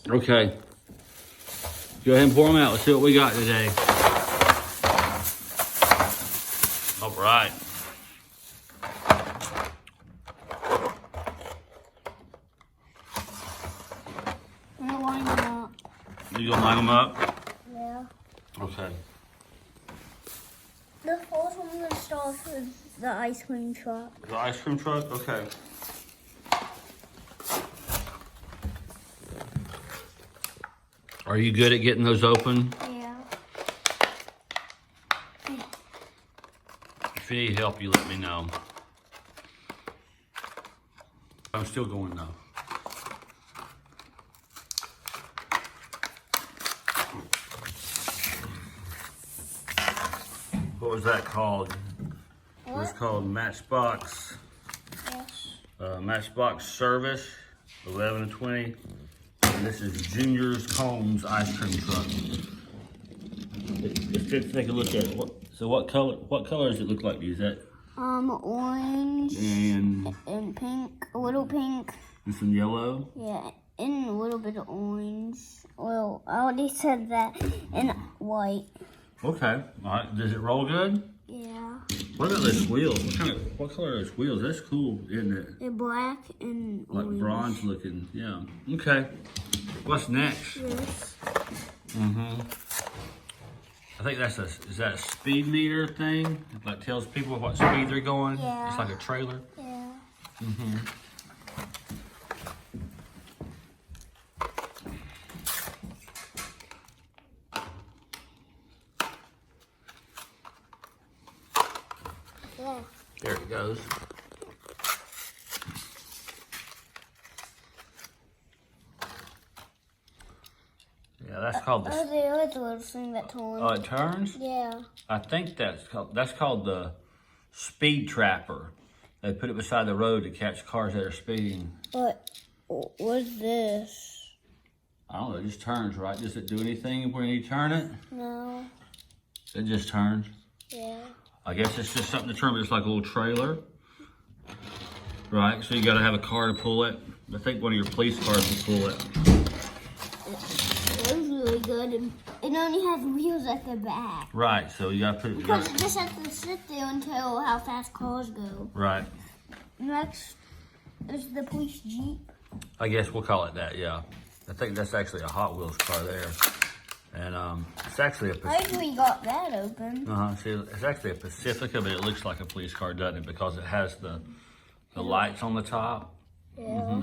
Okay. Go ahead and pour them out. Let's see what we got today. All right. I'm gonna line them up. You gonna line them up? Yeah. Okay. The first one I'm gonna start with the ice cream truck. The ice cream truck? Okay. Are you good at getting those open? Yeah. If you need help, you let me know. I'm still going though. What was that called? It was called Matchbox. Yes. Matchbox Service, 11 and 20. And this is Junior's Combs ice cream truck. Let's take a look at it. So what color does it look like to you? Is that Orange and pink, a little pink. some yellow? Yeah, and a little bit of orange. Well, I already said that. And white. Okay. All right. Does it roll good? Yeah. What about those wheels? What color are those wheels? That's cool, isn't it? They're black and Like orange. bronze looking. Yeah. Okay. What's next? This. I think is that a speed meter thing? It like tells people what speed they're going? Yeah. It's like a trailer? Yeah. Yeah. There it goes. Yeah, that's called the... Oh, there is a little thing that turns. Oh, it turns? Yeah. I think that's called the speed trapper. They put it beside the road to catch cars that are speeding. But what's this? I don't know, it just turns, right? Does it do anything when you turn it? No. It just turns. Yeah. I guess it's just something to turn. It's like a little trailer. Right, so you gotta have a car to pull it. I think one of your police cars will pull it. It was really good. And it only has wheels at the back. Right, so you gotta put it... Because it just has to sit there until how fast cars go. Right. Next is the police Jeep. I guess we'll call it that, yeah. I think that's actually a Hot Wheels car there. And it's actually a... I actually got that open. See, it's actually a Pacifica, but it looks like a police car, doesn't it? Because it has the lights on the top. Yeah.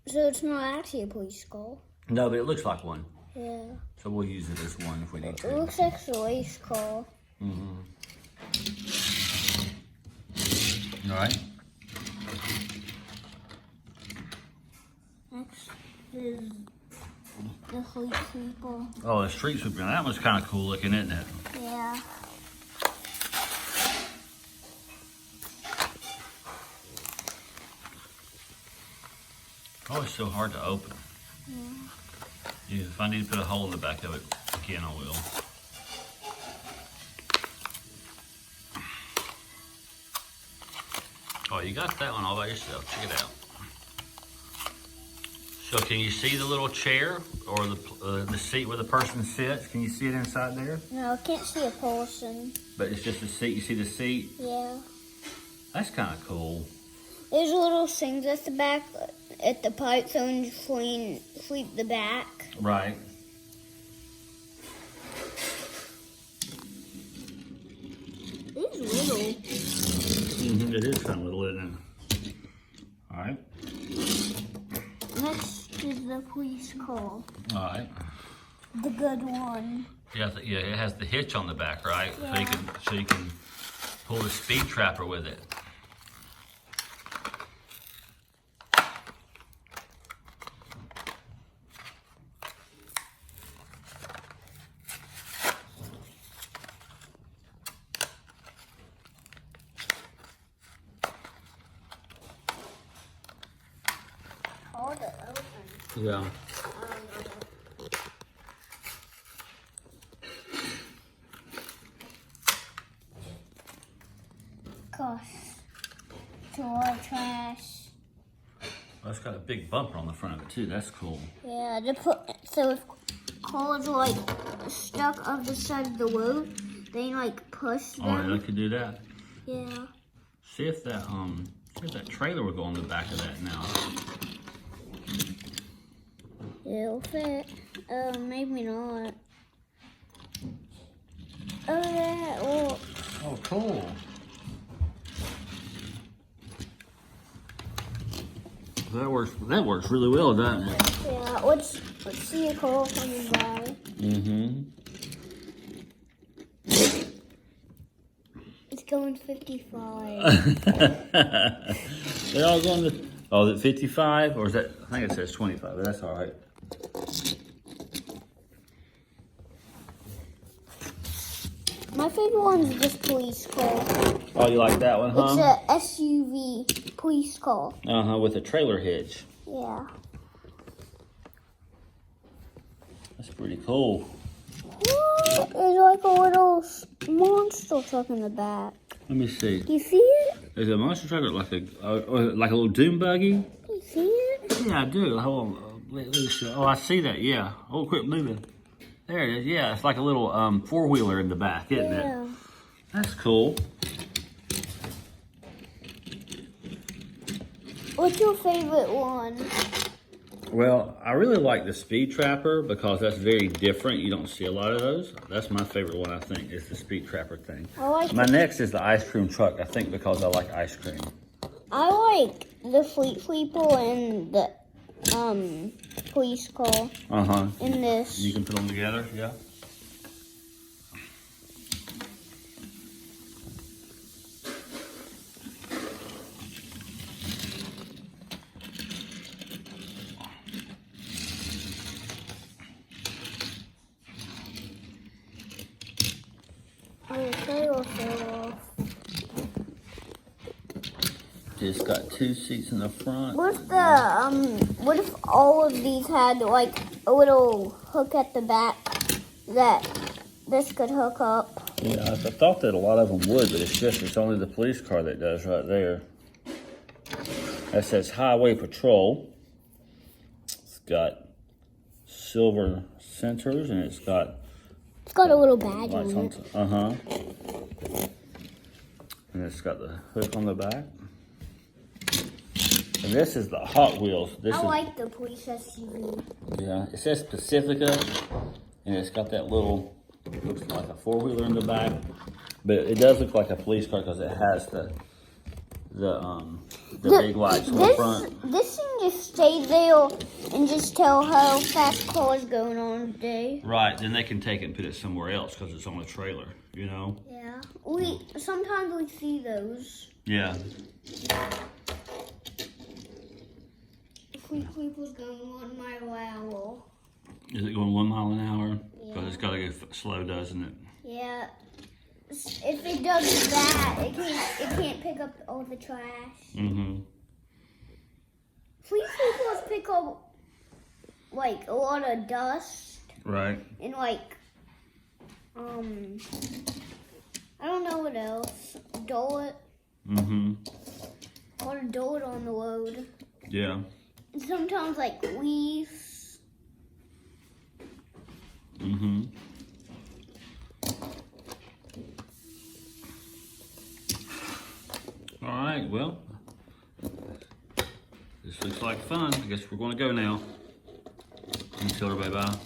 So it's not actually a police car. No, but it looks like one. Yeah. So we'll use it as one if we need It to. looks like a race car. All right. Next is the street sweeper. Oh, the street sweeper. That one's kind of cool looking, isn't it? Yeah. Oh, it's so hard to open. Yeah, if I need to put a hole in the back of it, again, I will. Oh, you got that one all by yourself. Check it out. So can you see the little chair or the seat where the person sits? Can you see it inside there? No, I can't see a person. But it's just a seat. You see the seat? Yeah. That's kind of cool. There's little things at the back, at the pipe, so when you sweep the back. Right. It's little. It is kind of little, isn't it? All right. Next is the police car. All right. The good one. Yeah, yeah, it has the hitch on the back, right? Yeah. So you can pull the speed trapper with it. Hard to open. Yeah. Gosh. To our trash. That's got a big bumper on the front of it too. That's cool. Yeah, so if cars are like stuck on the side of the road, they like push them. Oh, yeah, they could do that. Yeah. See if that trailer will go on the back of that now. It'll fit. Maybe not. Oh yeah. Well. Oh, cool. That works really well, doesn't it? Yeah. Let's see a car coming by. Mm-hmm. It's going 55. They're all going to. Oh, is it 55 or is that? I think it says 25. But that's all right. My favorite one is this police car. Oh, you like that one, huh? It's a SUV police car. With a trailer hitch. Yeah. That's pretty cool. What? There's like a little monster truck in the back. Let me see. Do you see it? Is it a monster truck or like a little doom buggy? Do you see it? Yeah, I do. Hold on. Let me show. Oh, I see that. Yeah. Oh, quit moving. There it is. Yeah, it's like a little four-wheeler in the back, isn't it? That's cool. What's your favorite one? Well, I really like the Speed Trapper because that's very different. You don't see a lot of those. That's my favorite one, I think, is the Speed Trapper thing. My next is the ice cream truck, I think, because I like ice cream. I like the Fleet Sweeper and the police car. In this. You can put them together, yeah. It's got 2 seats in the front. What if all of these had like a little hook at the back that this could hook up? Yeah, I thought that a lot of them would, but it's only the police car that does right there. That says Highway Patrol. It's got silver sensors and it's got a little badge on it. And it's got the hook on the back. And this is the Hot Wheels. I like the police SUV. Yeah, it says Pacifica, and it's got that little, looks like a four-wheeler in the back, but it does look like a police car because it has the big lights on the front. This can just stay there and just tell how fast cars going on today. Right, then they can take it and put it somewhere else because it's on a trailer, you know? Yeah, sometimes we see those. Yeah. Fleet Sweeper's going 1 mile an hour. Is it going 1 mile an hour? Yeah. Because it's got to go slow, doesn't it? Yeah. If it does that, it can't pick up all the trash. Fleet Sweepers pick up like a lot of dust. Right. And like I don't know what else. Dirt. A lot of dirt on the road. Yeah. And sometimes like leaves. All right, well, this looks like fun. I guess we're going to go now. And tell everybody bye.